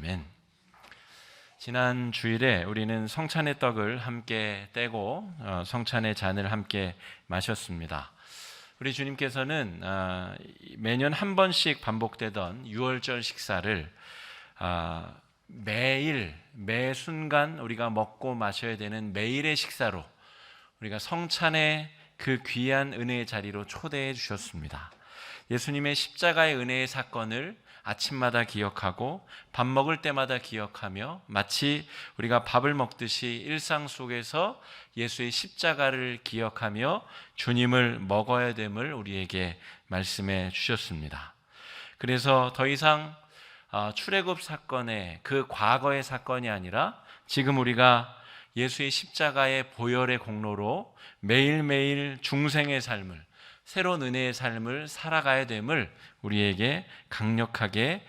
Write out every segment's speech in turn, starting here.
아멘. 지난 주일에 우리는 성찬의 떡을 함께 떼고 성찬의 잔을 함께 마셨습니다. 우리 주님께서는 매년 한 번씩 반복되던 유월절 식사를 매일 매 순간 우리가 먹고 마셔야 되는 매일의 식사로 우리가 성찬의 그 귀한 은혜의 자리로 초대해 주셨습니다. 예수님의 십자가의 은혜의 사건을 아침마다 기억하고 밥 먹을 때마다 기억하며 마치 우리가 밥을 먹듯이 일상 속에서 예수의 십자가를 기억하며 주님을 먹어야 됨을 우리에게 말씀해 주셨습니다. 그래서 더 이상 출애굽 사건의 그 과거의 사건이 아니라 지금 우리가 예수의 십자가의 보혈의 공로로 매일매일 중생의 삶을, 새로운 은혜의 삶을 살아가야 됨을 우리에게 강력하게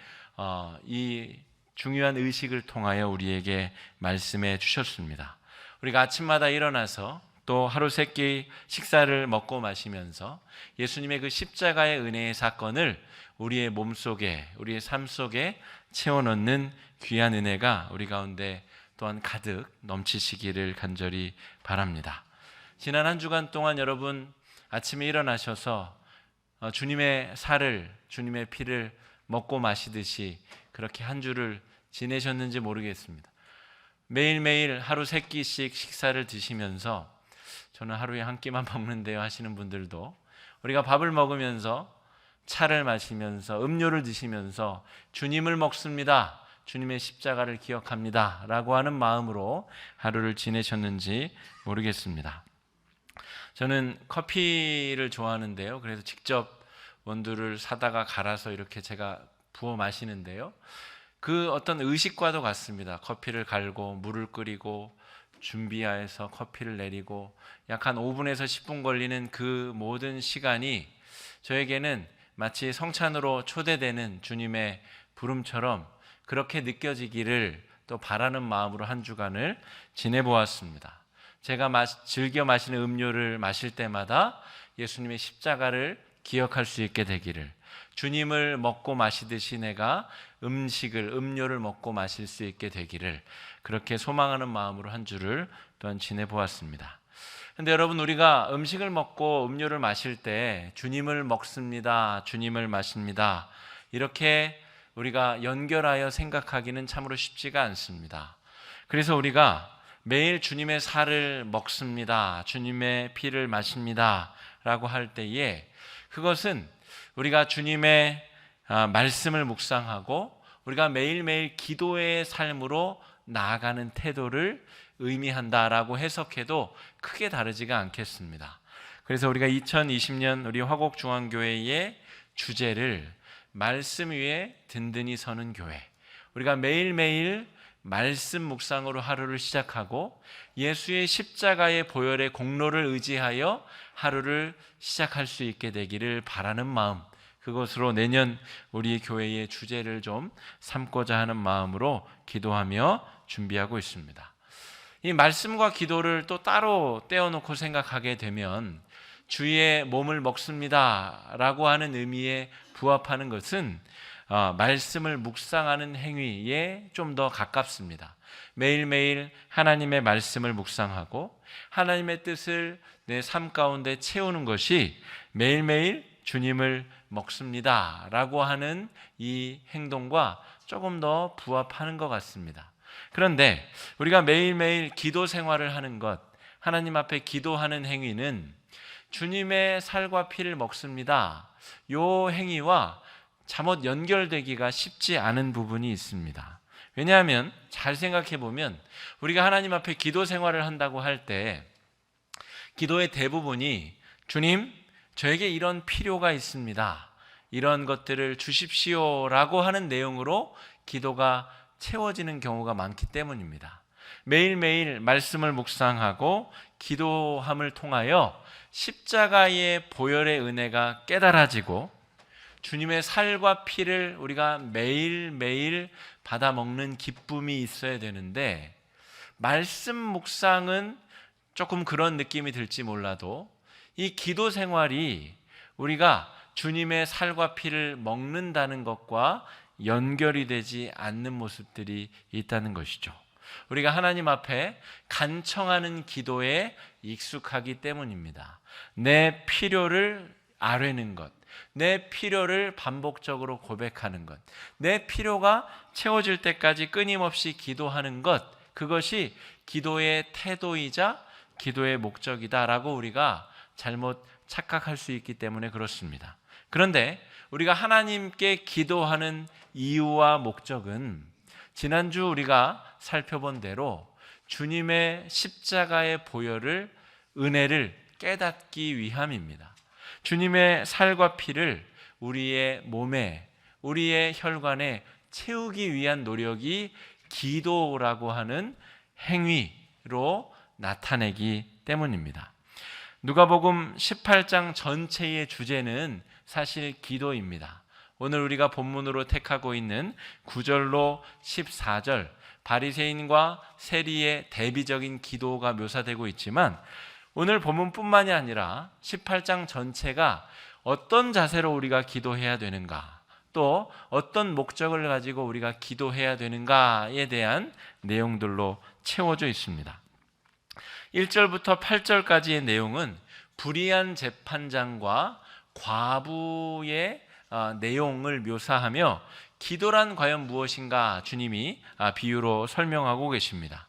이 중요한 의식을 통하여 우리에게 말씀해 주셨습니다. 우리가 아침마다 일어나서 또 하루 세끼 식사를 먹고 마시면서 예수님의 그 십자가의 은혜의 사건을 우리의 몸속에, 우리의 삶 속에 채워넣는 귀한 은혜가 우리 가운데 또한 가득 넘치시기를 간절히 바랍니다. 지난 한 주간 동안 여러분 아침에 일어나셔서 주님의 살을, 주님의 피를 먹고 마시듯이 그렇게 한 주를 지내셨는지 모르겠습니다. 매일매일 하루 세 끼씩 식사를 드시면서 저는 하루에 한 끼만 먹는데요 하시는 분들도 우리가 밥을 먹으면서 차를 마시면서 음료를 드시면서 주님을 먹습니다, 주님의 십자가를 기억합니다 라고 하는 마음으로 하루를 지내셨는지 모르겠습니다. 저는 커피를 좋아하는데요. 그래서 직접 원두를 사다가 갈아서 이렇게 제가 부어 마시는데요. 그 어떤 의식과도 같습니다. 커피를 갈고 물을 끓이고 준비해서 커피를 내리고 약 한 5분에서 10분 걸리는 그 모든 시간이 저에게는 마치 성찬으로 초대되는 주님의 부름처럼 그렇게 느껴지기를 또 바라는 마음으로 한 주간을 지내보았습니다. 제가 즐겨 마시는 음료를 마실 때마다 예수님의 십자가를 기억할 수 있게 되기를, 주님을 먹고 마시듯이 내가 음료를 먹고 마실 수 있게 되기를 그렇게 소망하는 마음으로 한 주를 또한 지내보았습니다. 그런데 여러분, 우리가 음식을 먹고 음료를 마실 때 주님을 먹습니다, 주님을 마십니다 이렇게 우리가 연결하여 생각하기는 참으로 쉽지가 않습니다. 그래서 우리가 매일 주님의 살을 먹습니다, 주님의 피를 마십니다 라고 할 때에 그것은 우리가 주님의 말씀을 묵상하고 우리가 매일매일 기도의 삶으로 나아가는 태도를 의미한다라고 해석해도 크게 다르지가 않겠습니다. 그래서 우리가 2020년 우리 화곡중앙교회의 주제를 말씀 위에 든든히 서는 교회, 우리가 매일매일 말씀 묵상으로 하루를 시작하고 예수의 십자가의 보혈의 공로를 의지하여 하루를 시작할 수 있게 되기를 바라는 마음, 그것으로 내년 우리 교회의 주제를 좀 삼고자 하는 마음으로 기도하며 준비하고 있습니다. 이 말씀과 기도를 또 따로 떼어놓고 생각하게 되면 주의 몸을 먹습니다 라고 하는 의미에 부합하는 것은 말씀을 묵상하는 행위에 좀 더 가깝습니다. 매일매일 하나님의 말씀을 묵상하고 하나님의 뜻을 내 삶 가운데 채우는 것이 매일매일 주님을 먹습니다 라고 하는 이 행동과 조금 더 부합하는 것 같습니다. 그런데 우리가 매일매일 기도 생활을 하는 것, 하나님 앞에 기도하는 행위는 주님의 살과 피를 먹습니다, 이 행위와 잘못 연결되기가 쉽지 않은 부분이 있습니다. 왜냐하면 잘 생각해 보면 우리가 하나님 앞에 기도 생활을 한다고 할 때 기도의 대부분이 주님, 저에게 이런 필요가 있습니다, 이런 것들을 주십시오 라고 하는 내용으로 기도가 채워지는 경우가 많기 때문입니다. 매일매일 말씀을 묵상하고 기도함을 통하여 십자가의 보혈의 은혜가 깨달아지고 주님의 살과 피를 우리가 매일매일 받아 먹는 기쁨이 있어야 되는데, 말씀 묵상은 조금 그런 느낌이 들지 몰라도 이 기도 생활이 우리가 주님의 살과 피를 먹는다는 것과 연결이 되지 않는 모습들이 있다는 것이죠. 우리가 하나님 앞에 간청하는 기도에 익숙하기 때문입니다. 내 필요를 아뢰는 것, 내 필요를 반복적으로 고백하는 것, 내 필요가 채워질 때까지 끊임없이 기도하는 것, 그것이 기도의 태도이자 기도의 목적이다라고 우리가 잘못 착각할 수 있기 때문에 그렇습니다. 그런데 우리가 하나님께 기도하는 이유와 목적은 지난주 우리가 살펴본 대로 주님의 십자가의 보혈을, 은혜를 깨닫기 위함입니다. 주님의 살과 피를 우리의 몸에, 우리의 혈관에 채우기 위한 노력이 기도라고 하는 행위로 나타내기 때문입니다. 누가복음 18장 전체의 주제는 사실 기도입니다. 오늘 우리가 본문으로 택하고 있는 9절로 14절, 바리새인과 세리의 대비적인 기도가 묘사되고 있지만 오늘 본문뿐만이 아니라 18장 전체가 어떤 자세로 우리가 기도해야 되는가, 또 어떤 목적을 가지고 우리가 기도해야 되는가에 대한 내용들로 채워져 있습니다. 1절부터 8절까지의 내용은 불의한 재판장과 과부의 내용을 묘사하며 기도란 과연 무엇인가 주님이 비유로 설명하고 계십니다.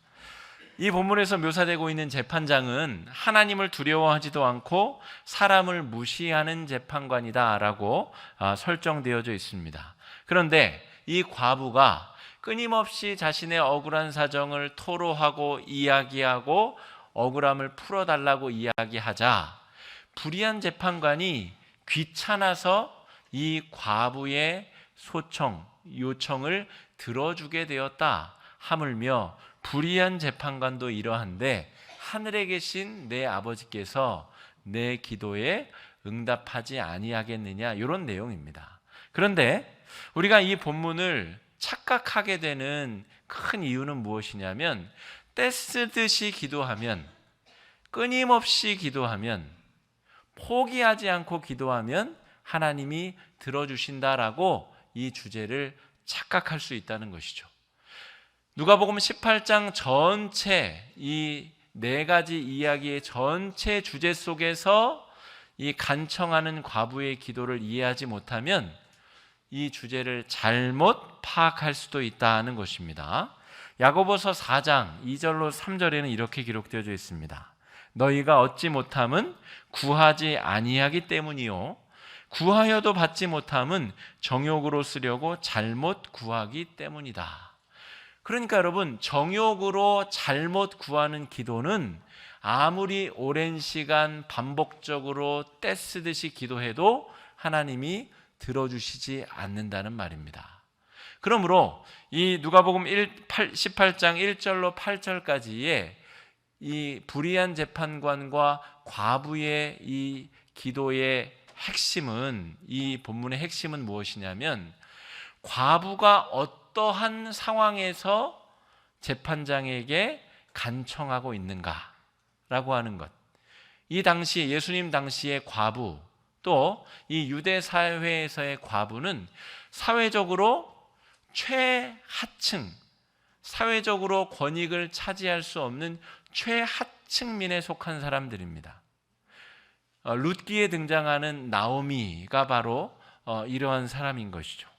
이 본문에서 묘사되고 있는 재판장은 하나님을 두려워하지도 않고 사람을 무시하는 재판관이다라고 설정되어져 있습니다. 그런데 이 과부가 끊임없이 자신의 억울한 사정을 토로하고 이야기하고 억울함을 풀어달라고 이야기하자 불의한 재판관이 귀찮아서 이 과부의 요청을 들어주게 되었다 하물며 불의한 재판관도 이러한데 하늘에 계신 내 아버지께서 내 기도에 응답하지 아니하겠느냐, 이런 내용입니다. 그런데 우리가 이 본문을 착각하게 되는 큰 이유는 무엇이냐면 떼쓰듯이 기도하면, 끊임없이 기도하면, 포기하지 않고 기도하면 하나님이 들어주신다라고 이 주제를 착각할 수 있다는 것이죠. 누가복음 18장 전체 이 네 가지 이야기의 전체 주제 속에서 이 간청하는 과부의 기도를 이해하지 못하면 이 주제를 잘못 파악할 수도 있다는 것입니다. 야고보서 4장 2절로 3절에는 이렇게 기록되어져 있습니다. 너희가 얻지 못함은 구하지 아니하기 때문이요 구하여도 받지 못함은 정욕으로 쓰려고 잘못 구하기 때문이다. 그러니까 여러분, 정욕으로 잘못 구하는 기도는 아무리 오랜 시간 반복적으로 떼쓰듯이 기도해도 하나님이 들어주시지 않는다는 말입니다. 그러므로 이 누가복음 18장 1절로 8절까지의 이 불의한 재판관과 과부의 이 기도의 핵심은, 이 본문의 핵심은 무엇이냐면 과부가 어떠한 상황에서 재판장에게 간청하고 있는가라고 하는 것. 이 당시, 예수님 당시의 과부, 또 이 유대 사회에서의 과부는 사회적으로 최하층, 사회적으로 권익을 차지할 수 없는 최하층민에 속한 사람들입니다. 룻기에 등장하는 나오미가 바로 이러한 사람인 것이죠.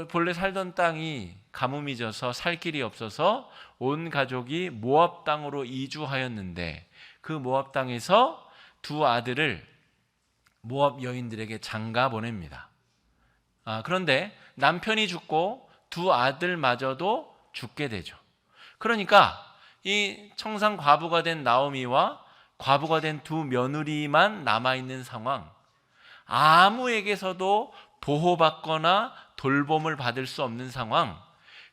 본래 살던 땅이 가뭄이 져서 살 길이 없어서 온 가족이 모압 땅으로 이주하였는데 그 모압 땅에서 두 아들을 모압 여인들에게 장가 보냅니다. 그런데 남편이 죽고 두 아들마저도 죽게 되죠. 그러니까 이 청산 과부가 된 나오미와 과부가 된 두 며느리만 남아있는 상황, 아무에게서도 보호받거나 돌봄을 받을 수 없는 상황,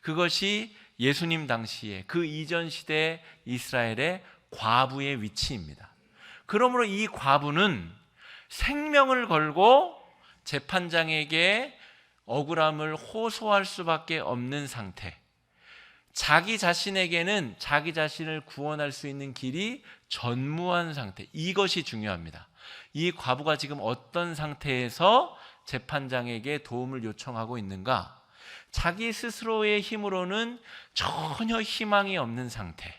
그것이 예수님 당시에 그 이전 시대 이스라엘의 과부의 위치입니다. 그러므로 이 과부는 생명을 걸고 재판장에게 억울함을 호소할 수밖에 없는 상태, 자기 자신에게는 자기 자신을 구원할 수 있는 길이 전무한 상태, 이것이 중요합니다. 이 과부가 지금 어떤 상태에서 재판장에게 도움을 요청하고 있는가? 자기 스스로의 힘으로는 전혀 희망이 없는 상태,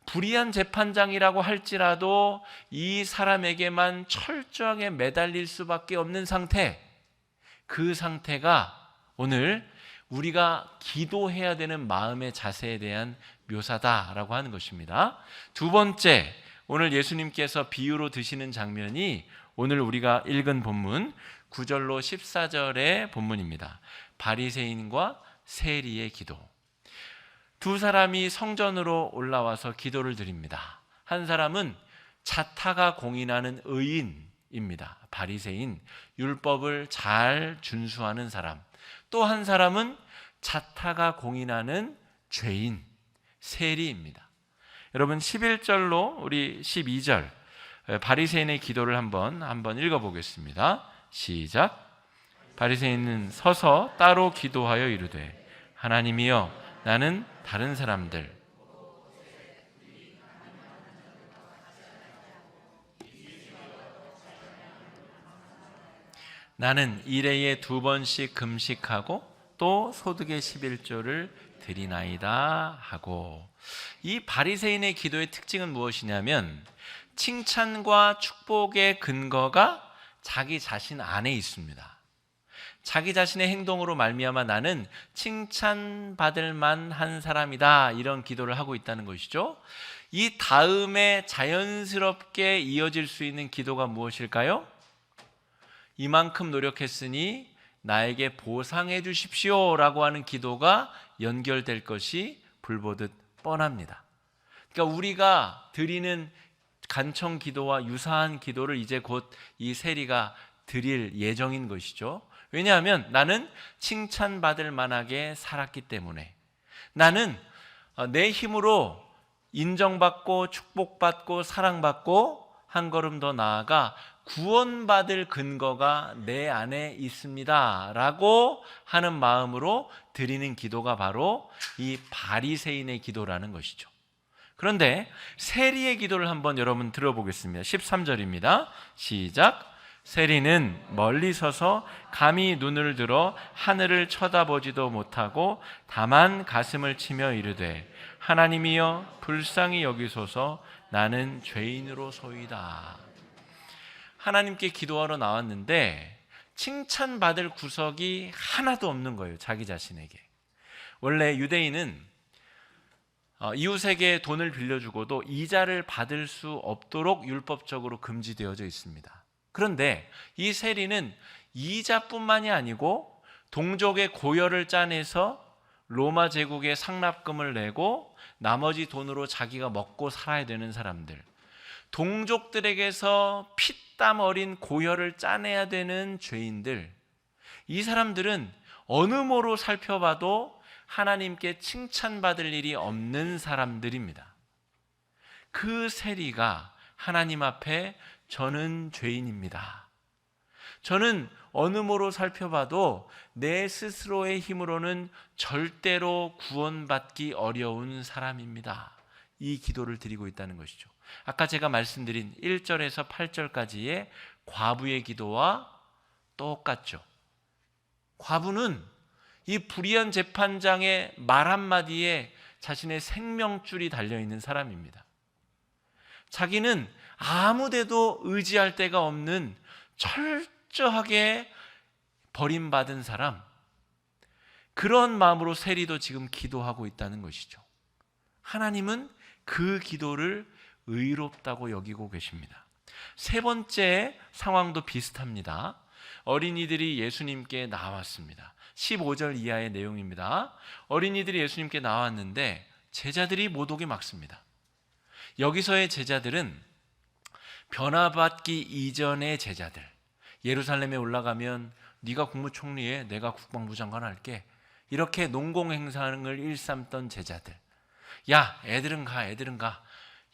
불의한 재판장이라고 할지라도 이 사람에게만 철저하게 매달릴 수밖에 없는 상태, 그 상태가 오늘 우리가 기도해야 되는 마음의 자세에 대한 묘사다라고 하는 것입니다. 두 번째, 오늘 예수님께서 비유로 드시는 장면이 오늘 우리가 읽은 본문 9절로 14절의 본문입니다. 바리새인과 세리의 기도. 두 사람이 성전으로 올라와서 기도를 드립니다. 한 사람은 자타가 공인하는 의인입니다. 바리새인, 율법을 잘 준수하는 사람. 또 한 사람은 자타가 공인하는 죄인, 세리입니다. 여러분 11절로 우리 12절 바리새인의 기도를 한번 읽어보겠습니다. 시작. 바리새인은 서서 따로 기도하여 이르되 하나님이여 나는 다른 사람들 나는 일해에 2번씩 금식하고 또 소득의 11조를 드리나이다 하고. 이 바리새인의 기도의 특징은 무엇이냐면 칭찬과 축복의 근거가 자기 자신 안에 있습니다. 자기 자신의 행동으로 말미암아 나는 칭찬받을 만한 사람이다, 이런 기도를 하고 있다는 것이죠. 이 다음에 자연스럽게 이어질 수 있는 기도가 무엇일까요? 이만큼 노력했으니 나에게 보상해 주십시오 라고 하는 기도가 연결될 것이 불보듯 뻔합니다. 그러니까 우리가 드리는 간청 기도와 유사한 기도를 이제 곧 이 세리가 드릴 예정인 것이죠. 왜냐하면 나는 칭찬받을 만하게 살았기 때문에, 나는 내 힘으로 인정받고 축복받고 사랑받고 한 걸음 더 나아가 구원받을 근거가 내 안에 있습니다 라고 하는 마음으로 드리는 기도가 바로 이 바리새인의 기도라는 것이죠. 그런데 세리의 기도를 한번 여러분 들어보겠습니다. 13절입니다. 시작. 세리는 멀리 서서 감히 눈을 들어 하늘을 쳐다보지도 못하고 다만 가슴을 치며 이르되 하나님이여 불쌍히 여기소서 나는 죄인으로소이다. 하나님께 기도하러 나왔는데 칭찬받을 구석이 하나도 없는 거예요. 자기 자신에게. 원래 유대인은 이웃에게 돈을 빌려주고도 이자를 받을 수 없도록 율법적으로 금지되어져 있습니다. 그런데 이 세리는 이자뿐만이 아니고 동족의 고열을 짜내서 로마 제국에 상납금을 내고 나머지 돈으로 자기가 먹고 살아야 되는 사람들, 동족들에게서 피땀 어린 고열을 짜내야 되는 죄인들, 이 사람들은 어느 모로 살펴봐도 하나님께 칭찬받을 일이 없는 사람들입니다. 그 세리가 하나님 앞에 저는 죄인입니다, 저는 어느 모로 살펴봐도 내 스스로의 힘으로는 절대로 구원받기 어려운 사람입니다, 이 기도를 드리고 있다는 것이죠. 아까 제가 말씀드린 1절에서 8절까지의 과부의 기도와 똑같죠. 과부는 이 불의한 재판장의 말 한마디에 자신의 생명줄이 달려있는 사람입니다. 자기는 아무데도 의지할 데가 없는 철저하게 버림받은 사람, 그런 마음으로 세리도 지금 기도하고 있다는 것이죠. 하나님은 그 기도를 의롭다고 여기고 계십니다. 세 번째 상황도 비슷합니다. 어린이들이 예수님께 나왔습니다. 15절 이하의 내용입니다. 어린이들이 예수님께 나왔는데 제자들이 못 오게 막습니다. 여기서의 제자들은 변화받기 이전의 제자들, 예루살렘에 올라가면 네가 국무총리해, 내가 국방부 장관 할게, 이렇게 농공행상을 일삼던 제자들, 야 애들은 가,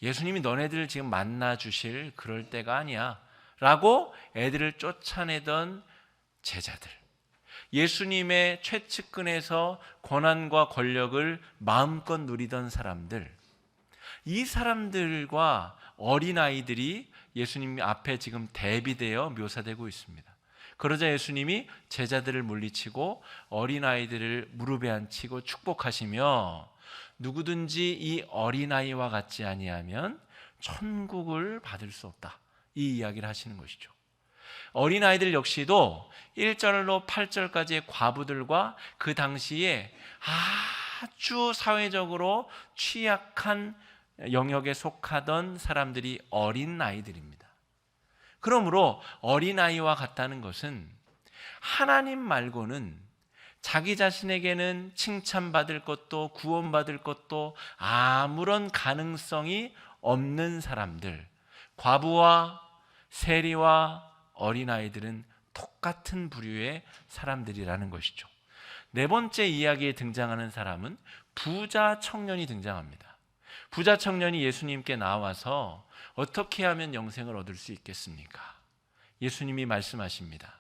예수님이 너네들 지금 만나주실 그럴 때가 아니야 라고 애들을 쫓아내던 제자들, 예수님의 최측근에서 권한과 권력을 마음껏 누리던 사람들, 이 사람들과 어린아이들이 예수님 앞에 지금 대비되어 묘사되고 있습니다. 그러자 예수님이 제자들을 물리치고 어린아이들을 무릎에 앉히고 축복하시며 누구든지 이 어린아이와 같지 아니하면 천국을 받을 수 없다, 이 이야기를 하시는 것이죠. 어린아이들 역시도 1절로 8절까지의 과부들과 그 당시에 아주 사회적으로 취약한 영역에 속하던 사람들이 어린아이들입니다. 그러므로 어린아이와 같다는 것은 하나님 말고는 자기 자신에게는 칭찬받을 것도 구원받을 것도 아무런 가능성이 없는 사람들, 과부와 세리와 어린아이들은 똑같은 부류의 사람들이라는 것이죠. 네 번째 이야기에 등장하는 사람은 부자 청년이 등장합니다. 부자 청년이 예수님께 나와서 어떻게 하면 영생을 얻을 수 있겠습니까? 예수님이 말씀하십니다.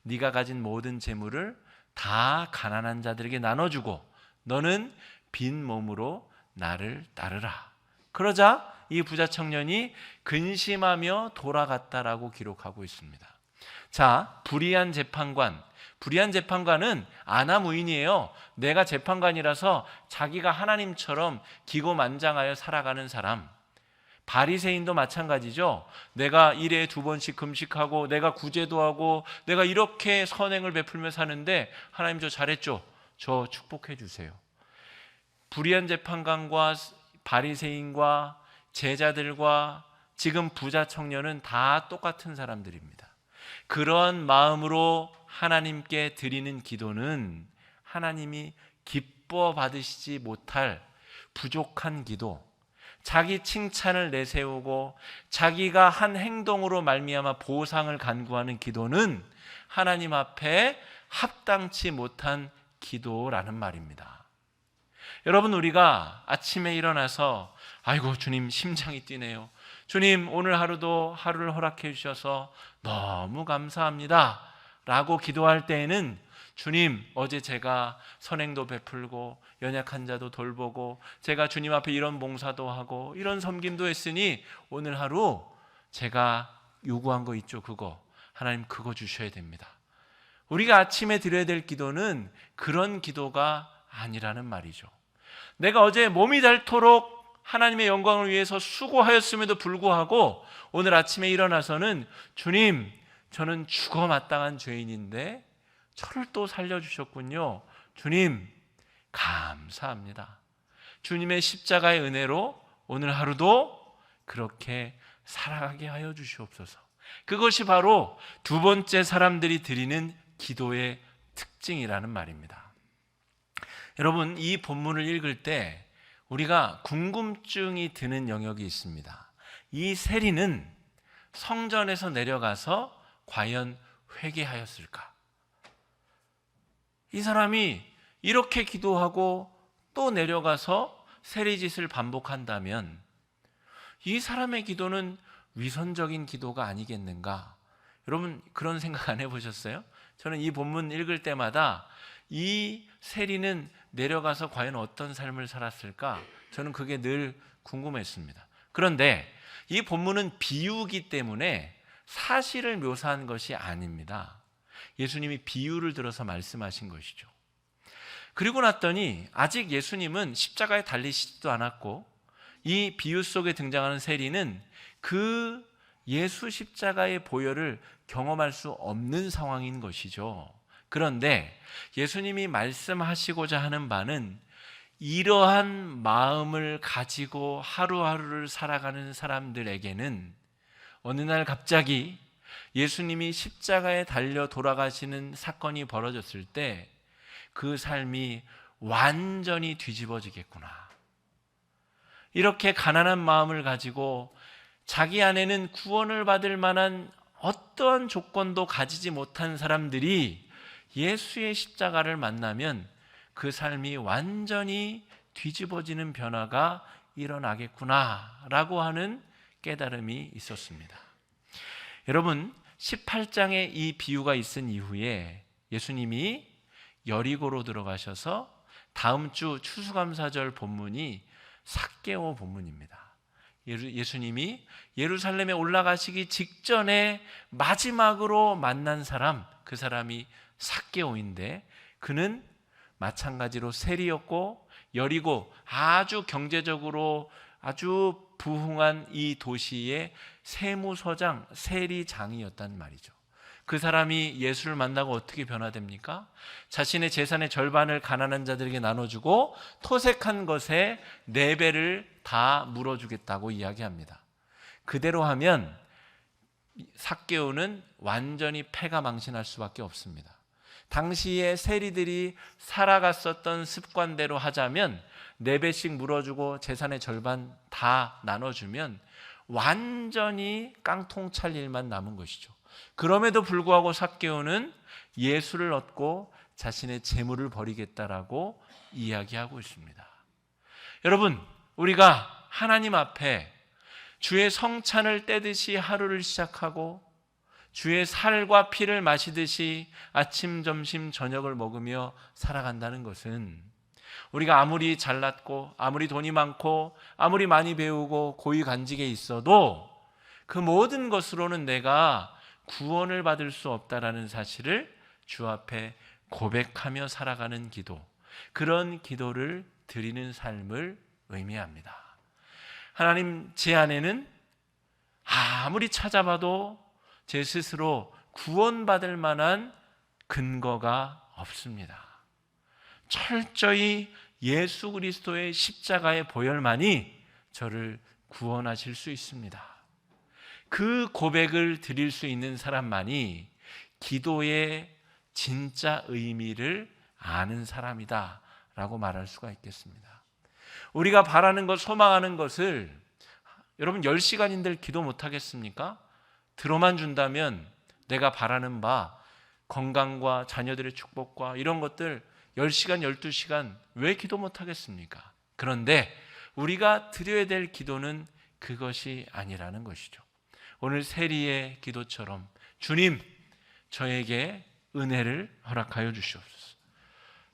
네가 가진 모든 재물을 다 가난한 자들에게 나눠주고 너는 빈 몸으로 나를 따르라. 그러자 이 부자 청년이 근심하며 돌아갔다라고 기록하고 있습니다. 자, 불의한 재판관은 아나무인이에요. 내가 재판관이라서 자기가 하나님처럼 기고만장하여 살아가는 사람. 바리새인도 마찬가지죠. 내가 일에 2번씩 금식하고 내가 구제도 하고 내가 이렇게 선행을 베풀며 사는데 하나님 저 잘했죠? 저 축복해 주세요. 불의한 재판관과 바리새인과 제자들과 지금 부자 청년은 다 똑같은 사람들입니다. 그런 마음으로 하나님께 드리는 기도는 하나님이 기뻐 받으시지 못할 부족한 기도, 자기 칭찬을 내세우고 자기가 한 행동으로 말미암아 보상을 간구하는 기도는 하나님 앞에 합당치 못한 기도라는 말입니다. 여러분, 우리가 아침에 일어나서 아이고 주님 심장이 뛰네요. 주님 오늘 하루도 하루를 허락해 주셔서 너무 감사합니다 라고 기도할 때에는 주님 어제 제가 선행도 베풀고 연약한 자도 돌보고 제가 주님 앞에 이런 봉사도 하고 이런 섬김도 했으니 오늘 하루 제가 요구한 거 있죠, 그거 하나님 그거 주셔야 됩니다. 우리가 아침에 드려야 될 기도는 그런 기도가 아니라는 말이죠. 내가 어제 몸이 닳도록 하나님의 영광을 위해서 수고하였음에도 불구하고 오늘 아침에 일어나서는 주님 저는 죽어 마땅한 죄인인데 저를 또 살려주셨군요. 주님 감사합니다. 주님의 십자가의 은혜로 오늘 하루도 그렇게 살아가게 하여 주시옵소서. 그것이 바로 두 번째 사람들이 드리는 기도의 특징이라는 말입니다. 여러분, 이 본문을 읽을 때 우리가 궁금증이 드는 영역이 있습니다. 이 세리는 성전에서 내려가서 과연 회개하였을까? 이 사람이 이렇게 기도하고 또 내려가서 세리짓을 반복한다면 이 사람의 기도는 위선적인 기도가 아니겠는가? 여러분 그런 생각 안 해보셨어요? 저는 이 본문 읽을 때마다 이 세리는 내려가서 과연 어떤 삶을 살았을까? 저는 그게 늘 궁금했습니다. 그런데 이 본문은 비유이기 때문에 사실을 묘사한 것이 아닙니다. 예수님이 비유를 들어서 말씀하신 것이죠. 그리고 났더니 아직 예수님은 십자가에 달리시지도 않았고 이 비유 속에 등장하는 세리는 그 예수 십자가의 보혈을 경험할 수 없는 상황인 것이죠. 그런데 예수님이 말씀하시고자 하는 바는 이러한 마음을 가지고 하루하루를 살아가는 사람들에게는 어느 날 갑자기 예수님이 십자가에 달려 돌아가시는 사건이 벌어졌을 때 그 삶이 완전히 뒤집어지겠구나. 이렇게 가난한 마음을 가지고 자기 안에는 구원을 받을 만한 어떠한 조건도 가지지 못한 사람들이 예수의 십자가를 만나면 그 삶이 완전히 뒤집어지는 변화가 일어나겠구나라고 하는 깨달음이 있었습니다. 여러분, 18장에 이 비유가 있은 이후에 예수님이 여리고로 들어가셔서 다음 주 추수감사절 본문이 삭개오 본문입니다. 예수님이 예루살렘에 올라가시기 직전에 마지막으로 만난 사람, 그 사람이 삭개오인데, 그는 마찬가지로 세리였고 여리고 아주 경제적으로 아주 부흥한 이 도시의 세무서장, 세리장이었단 말이죠. 그 사람이 예수를 만나고 어떻게 변화됩니까? 자신의 재산의 절반을 가난한 자들에게 나눠주고 토색한 것에 4배를 다 물어주겠다고 이야기합니다. 그대로 하면 삭개오는 완전히 패가 망신할 수밖에 없습니다. 당시에 세리들이 살아갔었던 습관대로 하자면 4배씩 물어주고 재산의 절반 다 나눠주면 완전히 깡통 찰 일만 남은 것이죠. 그럼에도 불구하고 삭개오는 예수를 얻고 자신의 재물을 버리겠다라고 이야기하고 있습니다. 여러분, 우리가 하나님 앞에 주의 성찬을 떼듯이 하루를 시작하고 주의 살과 피를 마시듯이 아침, 점심, 저녁을 먹으며 살아간다는 것은 우리가 아무리 잘났고 아무리 돈이 많고 아무리 많이 배우고 고위간직에 있어도 그 모든 것으로는 내가 구원을 받을 수 없다라는 사실을 주 앞에 고백하며 살아가는 기도, 그런 기도를 드리는 삶을 의미합니다. 하나님, 제 안에는 아무리 찾아봐도 제 스스로 구원받을 만한 근거가 없습니다. 철저히 예수 그리스도의 십자가의 보혈만이 저를 구원하실 수 있습니다. 그 고백을 드릴 수 있는 사람만이 기도의 진짜 의미를 아는 사람이다 라고 말할 수가 있겠습니다. 우리가 바라는 것, 소망하는 것을 여러분 10시간인들 기도 못하겠습니까? 들어만 준다면 내가 바라는 바 건강과 자녀들의 축복과 이런 것들 10시간, 12시간 왜 기도 못하겠습니까? 그런데 우리가 드려야 될 기도는 그것이 아니라는 것이죠. 오늘 세리의 기도처럼 주님, 저에게 은혜를 허락하여 주시옵소서.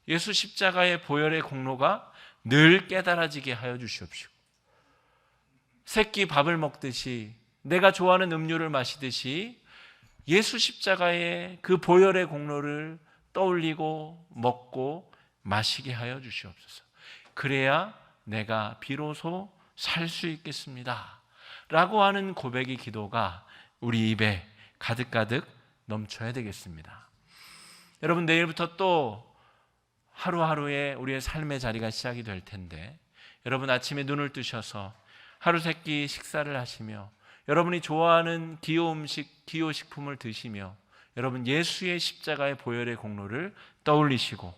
예수 십자가의 보혈의 공로가 늘 깨달아지게 하여 주시옵시고, 새끼 밥을 먹듯이 내가 좋아하는 음료를 마시듯이 예수 십자가의 그 보혈의 공로를 떠올리고 먹고 마시게 하여 주시옵소서. 그래야 내가 비로소 살 수 있겠습니다 라고 하는 고백의 기도가 우리 입에 가득가득 넘쳐야 되겠습니다. 여러분, 내일부터 또 하루하루의 우리의 삶의 자리가 시작이 될 텐데, 여러분 아침에 눈을 뜨셔서 하루 세끼 식사를 하시며 여러분이 좋아하는 기호 음식, 기호 식품을 드시며 여러분 예수의 십자가의 보혈의 공로를 떠올리시고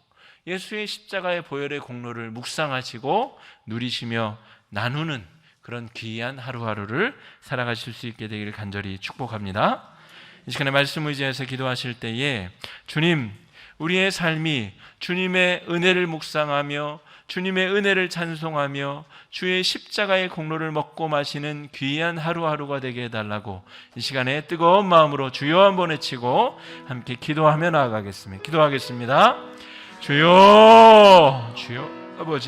예수의 십자가의 보혈의 공로를 묵상하시고 누리시며 나누는 그런 귀한 하루하루를 살아가실 수 있게 되기를 간절히 축복합니다. 이 시간에 말씀 의지해서 기도하실 때에 주님, 우리의 삶이 주님의 은혜를 묵상하며 주님의 은혜를 찬송하며 주의 십자가의 공로를 먹고 마시는 귀한 하루하루가 되게 해달라고 이 시간에 뜨거운 마음으로 주여 한번 외치고 함께 기도하며 나아가겠습니다. 기도하겠습니다. 주여, 주여 아버지.